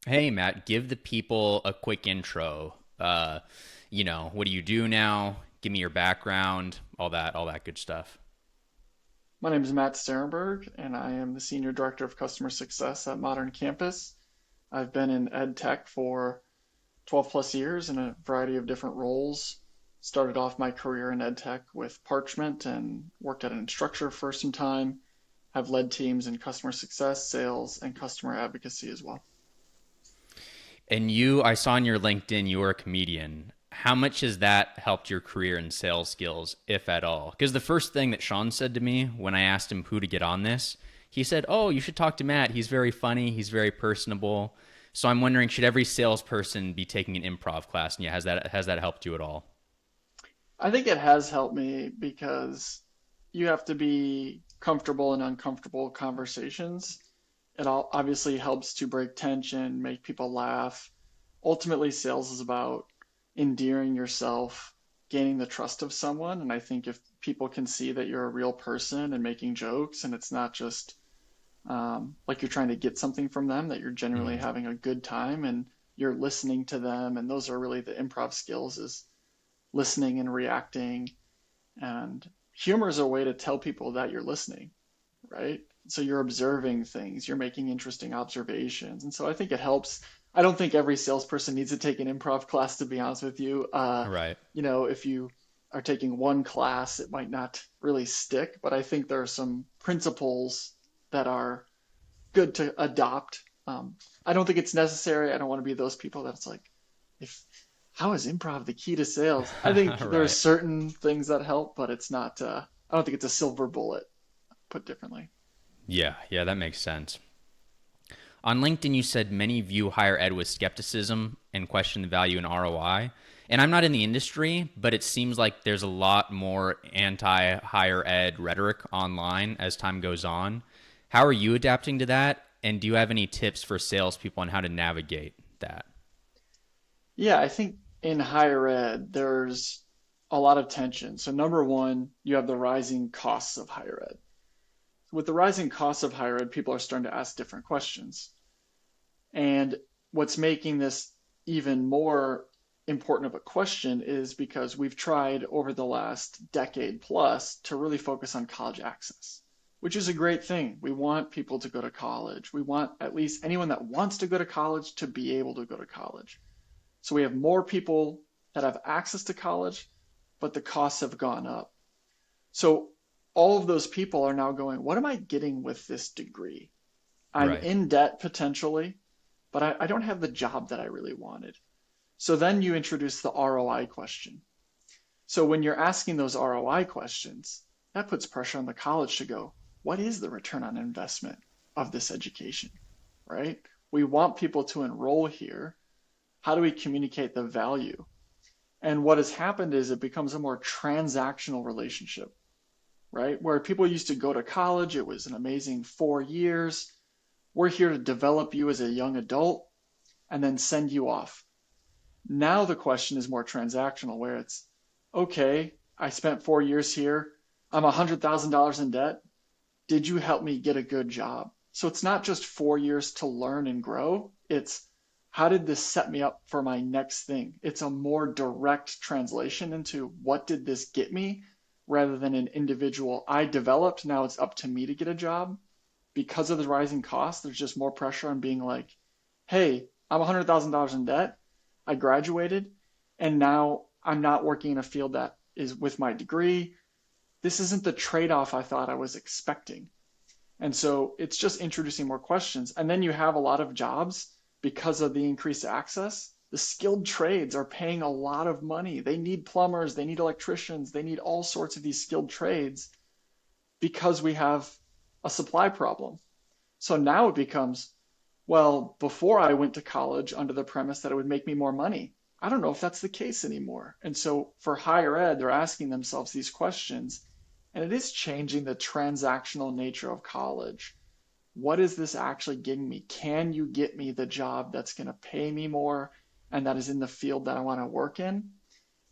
Hey, Matt, give the people a quick intro. What do you do now? Give me your background, all that good stuff. My name is Matt Sterenberg, and I am the Senior Director of Customer Success at Modern Campus. I've been in EdTech for 12 plus years in a variety of different roles. Started off my career in EdTech with Parchment and worked at an instructor for some time. Have led teams in customer success, sales, and customer advocacy as well. And I saw on your LinkedIn, you were a comedian. How much has that helped your career and sales skills, if at all? Because the first thing that Sean said to me when I asked him who to get on this, he said, "Oh, you should talk to Matt. He's very funny. He's very personable." So I'm wondering, should every salesperson be taking an improv class? And yeah, has that helped you at all? I think it has helped me because you have to be comfortable in uncomfortable conversations. It all obviously helps to break tension, make people laugh. Ultimately, sales is about endearing yourself, gaining the trust of someone. And I think if people can see that you're a real person and making jokes and it's not just like you're trying to get something from them, that you're genuinely Mm, having a good time and you're listening to them. And those are really the improv skills is listening and reacting. And humor is a way to tell people that you're listening, right? So you're observing things, you're making interesting observations. And so I think it helps. I don't think every salesperson needs to take an improv class, to be honest with you. right. If you are taking one class, it might not really stick, but I think there are some principles that are good to adopt. I don't think it's necessary. I don't want to be those people that's like, if how is improv the key to sales? I think there are Right. certain things that help, but it's not. I don't think it's a silver bullet. Put differently. Yeah, yeah, that makes sense. On LinkedIn, you said many view higher ed with skepticism and question the value in ROI. And I'm not in the industry, but it seems like there's a lot more anti higher ed rhetoric online as time goes on. How are you adapting to that? And do you have any tips for salespeople on how to navigate that? Yeah, I think in higher ed, there's a lot of tension. So, number one, you have the rising costs of higher ed. With the rising costs of higher ed, people are starting to ask different questions. And what's making this even more important of a question is because we've tried over the last decade plus to really focus on college access, which is a great thing. We want people to go to college. We want at least anyone that wants to go to college to be able to go to college. So we have more people that have access to college, but the costs have gone up. So all of those people are now going, what am I getting with this degree? I'm Right. in debt potentially, but I don't have the job that I really wanted. So then you introduce the ROI question. So when you're asking those ROI questions, that puts pressure on the college to go, what is the return on investment of this education, right? We want people to enroll here. How do we communicate the value? And what has happened is it becomes a more transactional relationship, right? Where people used to go to college, it was an amazing 4 years. We're here to develop you as a young adult and then send you off. Now the question is more transactional, where it's okay, I spent 4 years here. I'm $100,000 in debt. Did you help me get a good job? So it's not just 4 years to learn and grow. It's how did this set me up for my next thing? It's a more direct translation into what did this get me rather than an individual. I developed, now it's up to me to get a job. Because of the rising costs, there's just more pressure on being like, hey, I'm $100,000 in debt. I graduated, and now I'm not working in a field that is with my degree. This isn't the trade off I thought I was expecting. And so it's just introducing more questions. And then you have a lot of jobs because of the increased access. The skilled trades are paying a lot of money. They need plumbers, they need electricians, they need all sorts of these skilled trades because we have a supply problem. So now it becomes, well, before I went to college under the premise that it would make me more money. I don't know if that's the case anymore. And so for higher ed, they're asking themselves these questions, and it is changing the transactional nature of college. What is this actually getting me? Can you get me the job that's going to pay me more and that is in the field that I want to work in?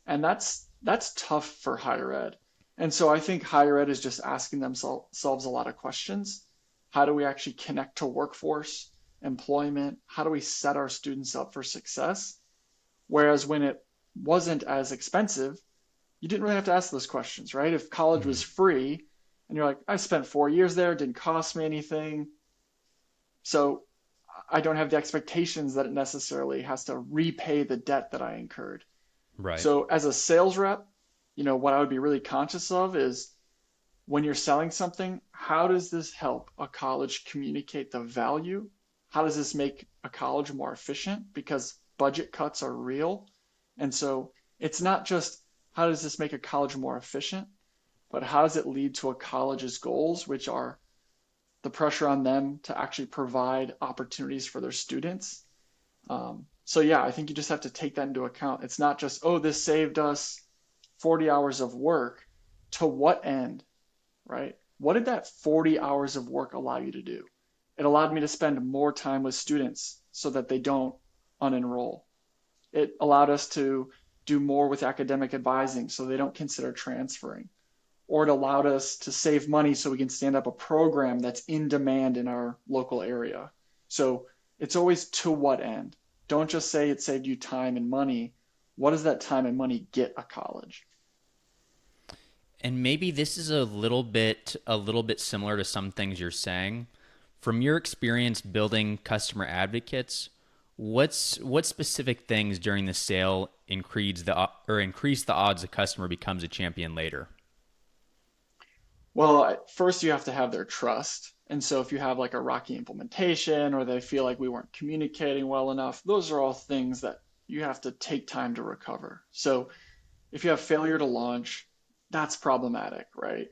And that's tough for higher ed. And so I think higher ed is just asking themselves a lot of questions. How do we actually connect to workforce? employment? How do we set our students up for success? Whereas when it wasn't as expensive, you didn't really have to ask those questions, right? If college Mhm. was free and you're like, I spent 4 years there, it didn't cost me anything. So I don't have the expectations that it necessarily has to repay the debt that I incurred. Right. So as a sales rep, what I would be really conscious of is when you're selling something, how does this help a college communicate the value? How does this make a college more efficient? Because budget cuts are real. And so it's not just how does this make a college more efficient, but how does it lead to a college's goals, which are the pressure on them to actually provide opportunities for their students. So yeah, I think you just have to take that into account. It's not just, oh, this saved us 40 hours of work. To what end, right? What did that 40 hours of work allow you to do? It allowed me to spend more time with students so that they don't unenroll. It allowed us to do more with academic advising so they don't consider transferring. Or it allowed us to save money so we can stand up a program that's in demand in our local area. So it's always to what end? Don't just say it saved you time and money. What does that time and money get a college? And maybe this is a little bit similar to some things you're saying. From your experience building customer advocates, what specific things during the sale increase the odds a customer becomes a champion later? Well, first you have to have their trust. And so if you have like a rocky implementation or they feel like we weren't communicating well enough, those are all things that you have to take time to recover. So if you have failure to launch, that's problematic, right?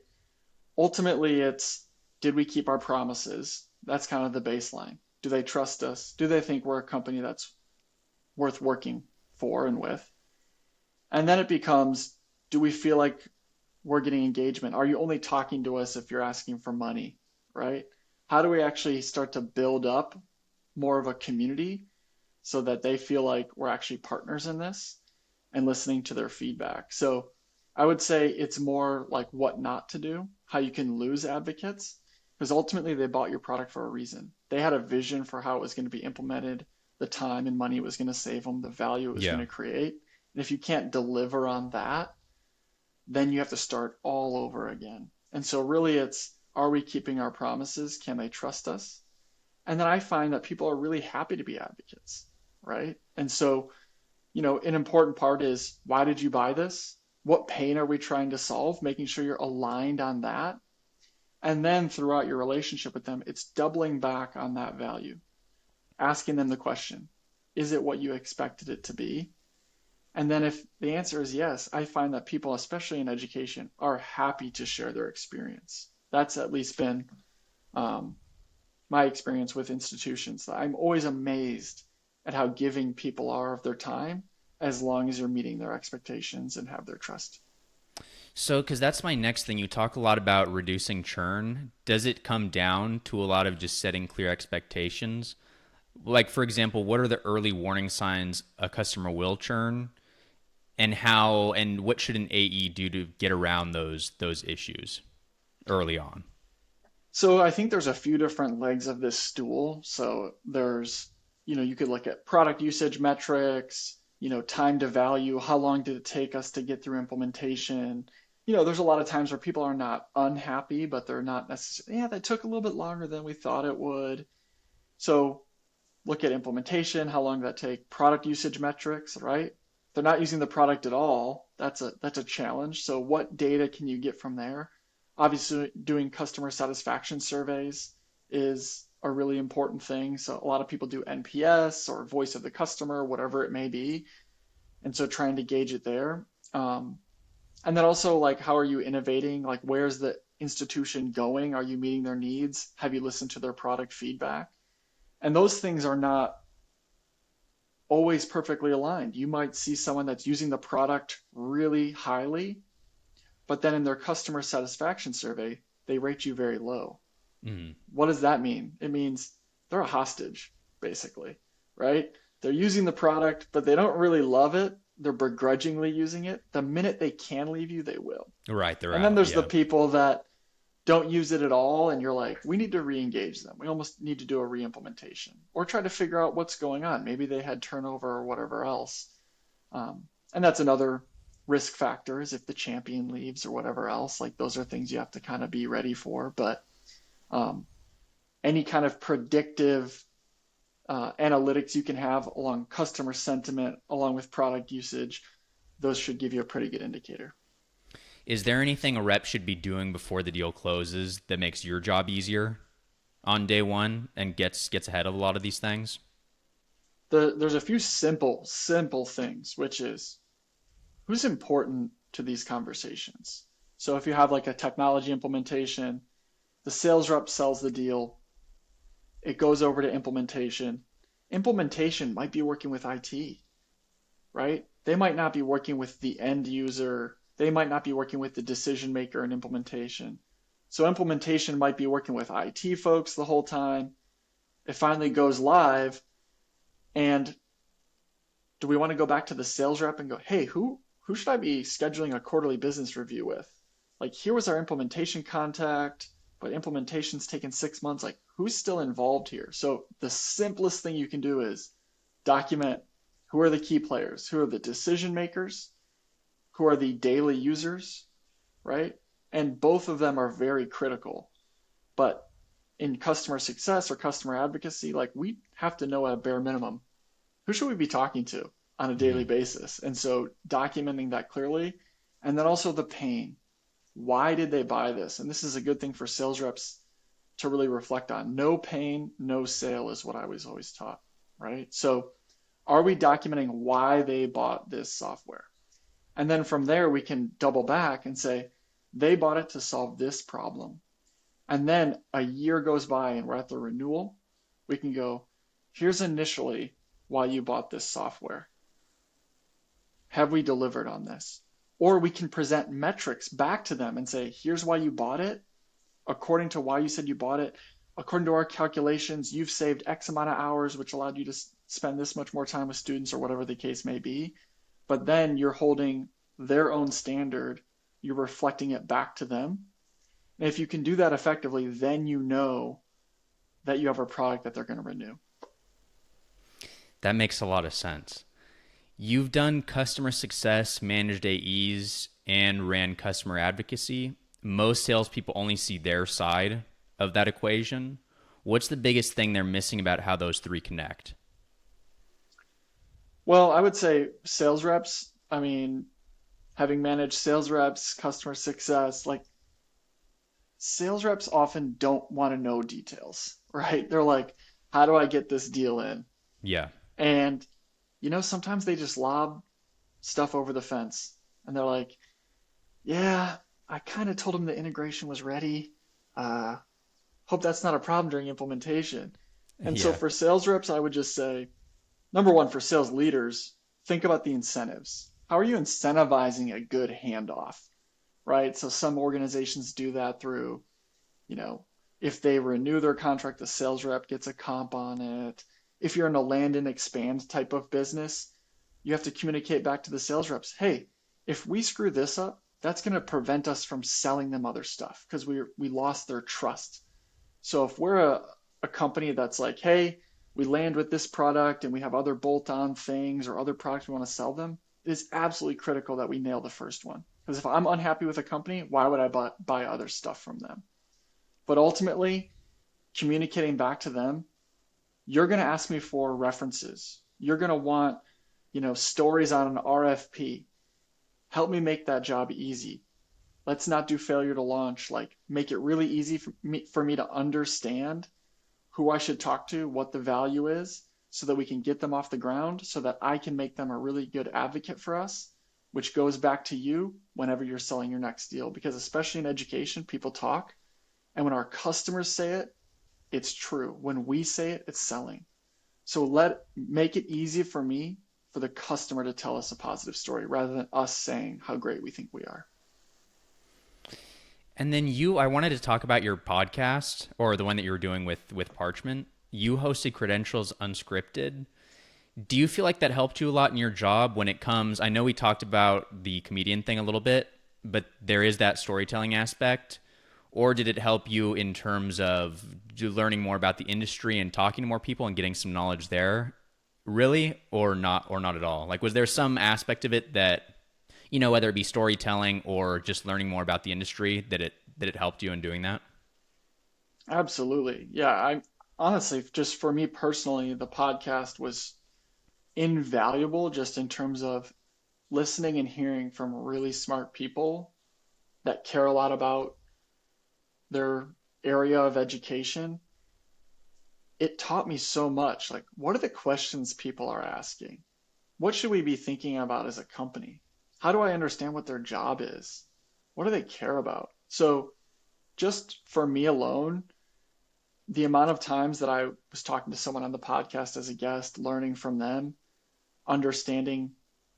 Ultimately, it's did we keep our promises? That's kind of the baseline. Do they trust us? Do they think we're a company that's worth working for and with? And then it becomes, do we feel like we're getting engagement? Are you only talking to us if you're asking for money, right? How do we actually start to build up more of a community so that they feel like we're actually partners in this and listening to their feedback? So I would say it's more like what not to do, how you can lose advocates, because ultimately they bought your product for a reason. They had a vision for how it was going to be implemented, the time and money it was going to save them, the value it was going Yeah. to create. And if you can't deliver on that, then you have to start all over again. And so really it's, are we keeping our promises? Can they trust us? And then I find that people are really happy to be advocates, right? And so, an important part is why did you buy this? What pain are we trying to solve? Making sure you're aligned on that. And then throughout your relationship with them, it's doubling back on that value, asking them the question, is it what you expected it to be? And then if the answer is yes, I find that people, especially in education, are happy to share their experience. That's at least been um, my experience with institutions. I'm always amazed at how giving people are of their time as long as you're meeting their expectations and have their trust. So, because that's my next thing. You talk a lot about reducing churn. Does it come down to a lot of just setting clear expectations? Like, for example, what are the early warning signs a customer will churn, and how and what should an AE do to get around those issues early on? So I think there's a few different legs of this stool. So there's, you could look at product usage metrics, time to value, how long did it take us to get through implementation? There's a lot of times where people are not unhappy, but they're not necessarily, yeah, that took a little bit longer than we thought it would. So look at implementation, how long did that take? Product usage metrics, right? They're not using the product at all. That's a challenge. So what data can you get from there? Obviously, doing customer satisfaction surveys is a really important thing. So a lot of people do NPS or voice of the customer, whatever it may be. And so trying to gauge it there. And then also like how are you innovating? Like where's the institution going? Are you meeting their needs? Have you listened to their product feedback? And those things are not always perfectly aligned. You might see someone that's using the product really highly, but then in their customer satisfaction survey, they rate you very low. Mm. What does that mean? It means they're a hostage, basically, right? They're using the product, but they don't really love it. They're begrudgingly using it. The minute they can leave you, they will. Right, they're And then out. there's the Yeah. people that don't use it at all, and you're like, we need to re-engage them. We almost need to do a re-implementation or try to figure out what's going on. Maybe they had turnover or whatever else. And that's another risk factor is if the champion leaves or whatever else. Like those are things you have to kind of be ready for. But um, any kind of predictive analytics you can have along customer sentiment, along with product usage, those should give you a pretty good indicator. Is there anything a rep should be doing before the deal closes that makes your job easier on day one and gets ahead of a lot of these things? There's a few simple things, which is who's important to these conversations. So if you have like a technology implementation, the sales rep sells the deal, it goes over to implementation. Implementation might be working with IT, right? They might not be working with the end user. They might not be working with the decision maker in implementation. So implementation might be working with IT folks the whole time. It finally goes live. And do we want to go back to the sales rep and go, hey, who should I be scheduling a quarterly business review with? Like, here was our implementation contact, but implementation's taken 6 months. Like, who's still involved here? So the simplest thing you can do is document who are the key players, who are the decision makers, who are the daily users, right? And both of them are very critical. But in customer success or customer advocacy, like we have to know at a bare minimum, who should we be talking to on a daily basis? And so documenting that clearly, and then also the pain. Why did they buy this? And this is a good thing for sales reps to really reflect on. No pain, no sale is what I was always taught, right? So are we documenting why they bought this software? And then from there, we can double back and say, they bought it to solve this problem. And then a year goes by and we're at the renewal. We can go, here's initially why you bought this software. Have we delivered on this? Or we can present metrics back to them and say, here's why you bought it. According to why you said you bought it, according to our calculations, you've saved X amount of hours, which allowed you to spend this much more time with students or whatever the case may be. But then you're holding their own standard. You're reflecting it back to them. And if you can do that effectively, then you know that you have a product that they're going to renew. That makes a lot of sense. You've done customer success, managed AEs, and ran customer advocacy. Most salespeople only see their side of that equation. What's the biggest thing they're missing about how those three connect? Well, I would say sales reps, I mean, having managed sales reps, customer success, like sales reps often don't want to know details, right? They're like, how do I get this deal in? Yeah. And, sometimes they just lob stuff over the fence and they're like, yeah, I kind of told them the integration was ready. Hope that's not a problem during implementation. And so Yeah. for sales reps, I would just say, number one, for sales leaders, think about the incentives. How are you incentivizing a good handoff, right? So some organizations do that through, if they renew their contract, the sales rep gets a comp on it. If you're in a land and expand type of business, you have to communicate back to the sales reps, hey, if we screw this up, that's going to prevent us from selling them other stuff because we lost their trust. So if we're a company that's like, hey, we land with this product and we have other bolt-on things or other products we want to sell them, it is absolutely critical that we nail the first one. Because if I'm unhappy with a company, why would I buy other stuff from them? But ultimately, communicating back to them, you're going to ask me for references. You're going to want, stories on an RFP. Help me make that job easy. Let's not do failure to launch. Like, make it really easy for me to understand who I should talk to, what the value is, so that we can get them off the ground, so that I can make them a really good advocate for us, which goes back to you whenever you're selling your next deal. Because especially in education, people talk, and when our customers say it, it's true. When we say it, it's selling. So make it easy for me, for the customer to tell us a positive story rather than us saying how great we think we are. And then I wanted to talk about your podcast, or the one that you were doing with Parchment. You hosted Credentials Unscripted. Do you feel like that helped you a lot in your job when it comes? I know we talked about the comedian thing a little bit, but there is that storytelling aspect. or did it help you in terms of learning more about the industry and talking to more people and getting some knowledge there? Really, or not at all? Like, was there some aspect of it that, whether it be storytelling or just learning more about the industry, that it helped you in doing that? Absolutely. Yeah, I honestly, just for me personally, the podcast was invaluable just in terms of listening and hearing from really smart people that care a lot about their area of education. It taught me so much. Like, what are the questions people are asking? What should we be thinking about as a company? How do I understand what their job is? What do they care about? So, just for me alone, the amount of times that I was talking to someone on the podcast as a guest, learning from them, understanding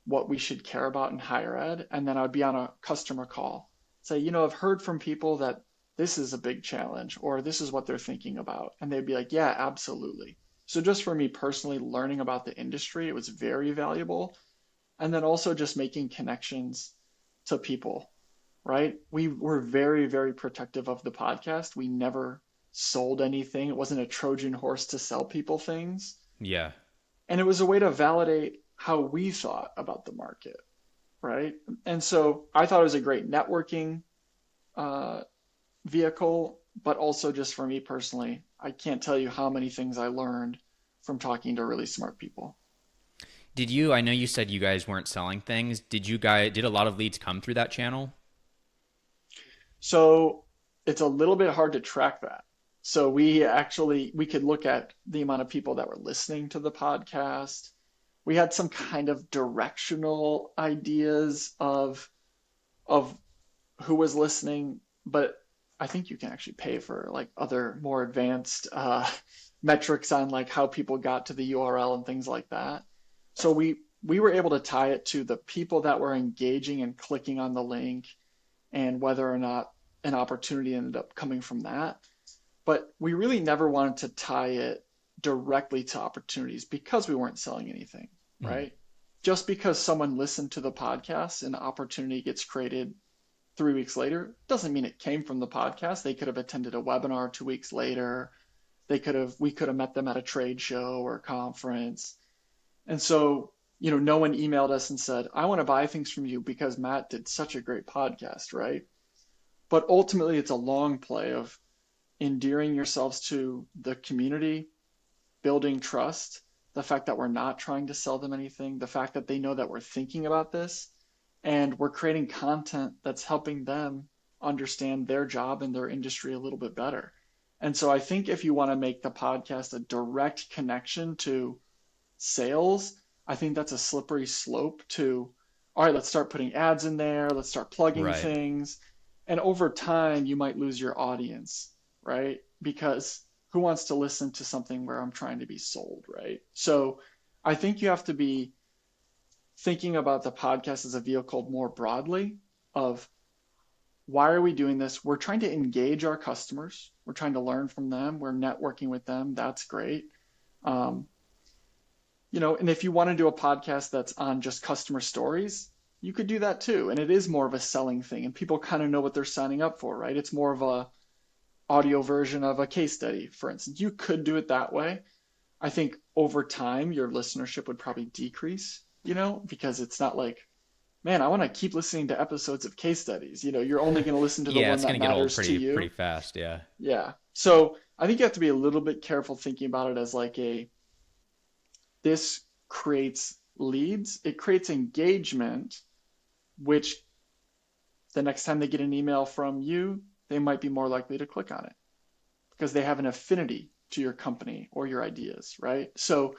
what we should care about in higher ed, and then I would be on a customer call, say, I've heard from people that this is a big challenge or this is what they're thinking about. And they'd be like, yeah, absolutely. So just for me personally, learning about the industry, it was very valuable. And then also just making connections to people, right? We were very, very protective of the podcast. We never sold anything. It wasn't a Trojan horse to sell people things. Yeah. And it was a way to validate how we thought about the market, right? And so I thought it was a great networking uh, vehicle, but also just for me personally, I can't tell you how many things I learned from talking to really smart people. I know you said you guys weren't selling things. Did a lot of leads come through that channel? So it's a little bit hard to track that. So we could look at the amount of people that were listening to the podcast. We had some kind of directional ideas of who was listening, but I think you can actually pay for like other more advanced metrics on like how people got to the URL and things like that. So we were able to tie it to the people that were engaging and clicking on the link and whether or not an opportunity ended up coming from that. But we really never wanted to tie it directly to opportunities because we weren't selling anything, Mm. right? Just because someone listened to the podcast and the opportunity gets created 3 weeks later doesn't mean it came from the podcast. They could have attended a webinar 2 weeks later. We could have met them at a trade show or a conference. And so, no one emailed us and said, I want to buy things from you because Matt did such a great podcast, right? But ultimately, it's a long play of endearing yourselves to the community, building trust, the fact that we're not trying to sell them anything, the fact that they know that we're thinking about this, and we're creating content that's helping them understand their job and their industry a little bit better. And so I think if you want to make the podcast a direct connection to sales, I think that's a slippery slope to, all right, let's start putting ads in there, let's start plugging Right. things. And over time, you might lose your audience, right? Because who wants to listen to something where I'm trying to be sold, right? So I think you have to be thinking about the podcast as a vehicle more broadly of why are we doing this? We're trying to engage our customers. We're trying to learn from them. We're networking with them. That's great. Um, and if you want to do a podcast that's on just customer stories, you could do that too. And it is more of a selling thing and people kind of know what they're signing up for, right? It's more of a audio version of a case study, for instance. You could do it that way. I think over time your listenership would probably decrease, because it's not like, man, I want to keep listening to episodes of case studies. You're only going to listen to the Yeah, one it's that gonna get old matters to pretty you. fast. Yeah. Yeah. So I think you have to be a little bit careful thinking about it as like this creates leads, it creates engagement, which the next time they get an email from you, they might be more likely to click on it because they have an affinity to your company or your ideas, right? So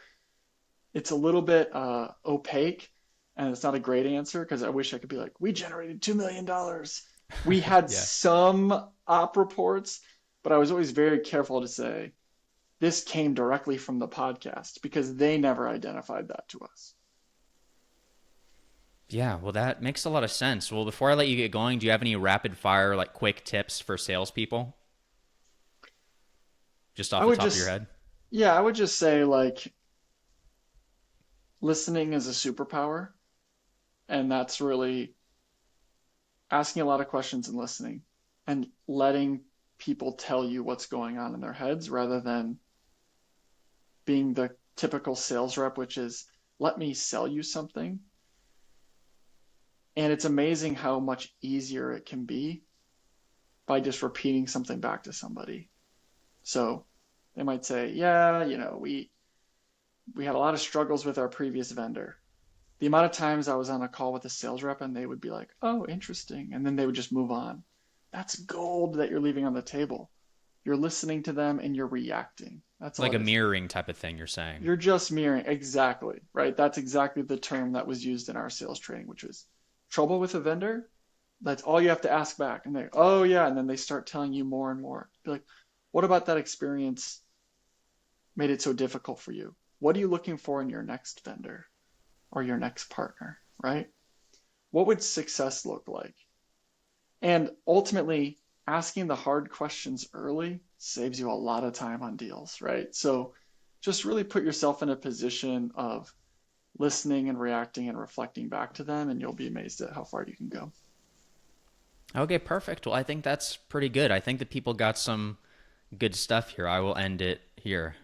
it's a little bit opaque and it's not a great answer because I wish I could be like, we generated $2 million. We had Yeah. some op reports, but I was always very careful to say, this came directly from the podcast because they never identified that to us. Yeah, well, that makes a lot of sense. Well, before I let you get going, do you have any rapid fire, like quick tips for salespeople, just I off the would top of your just, head? yeah, I would just say like listening is a superpower. And that's really asking a lot of questions and listening. and letting people tell you what's going on in their heads rather than being the typical sales rep, which is let me sell you something. And it's amazing how much easier it can be by just repeating something back to somebody. So they might say, yeah, we had a lot of struggles with our previous vendor. The amount of times I was on a call with a sales rep and they would be like, oh, interesting. And then they would just move on. That's gold that you're leaving on the table. You're listening to them and you're reacting. That's all Like it a is. mirroring type of thing, you're saying. You're just mirroring. Exactly. Right. That's exactly the term that was used in our sales training, which was trouble with a vendor. That's all you have to ask back. And they, oh, yeah. And then they start telling you more and more. Be like, what about that experience made it so difficult for you? What are you looking for in your next vendor or your next partner, right? What would success look like? And ultimately, asking the hard questions early saves you a lot of time on deals, right? So just really put yourself in a position of listening and reacting and reflecting back to them, and you'll be amazed at how far you can go. Okay, perfect. Well, I think that's pretty good. I think that people got some good stuff here. I will end it here.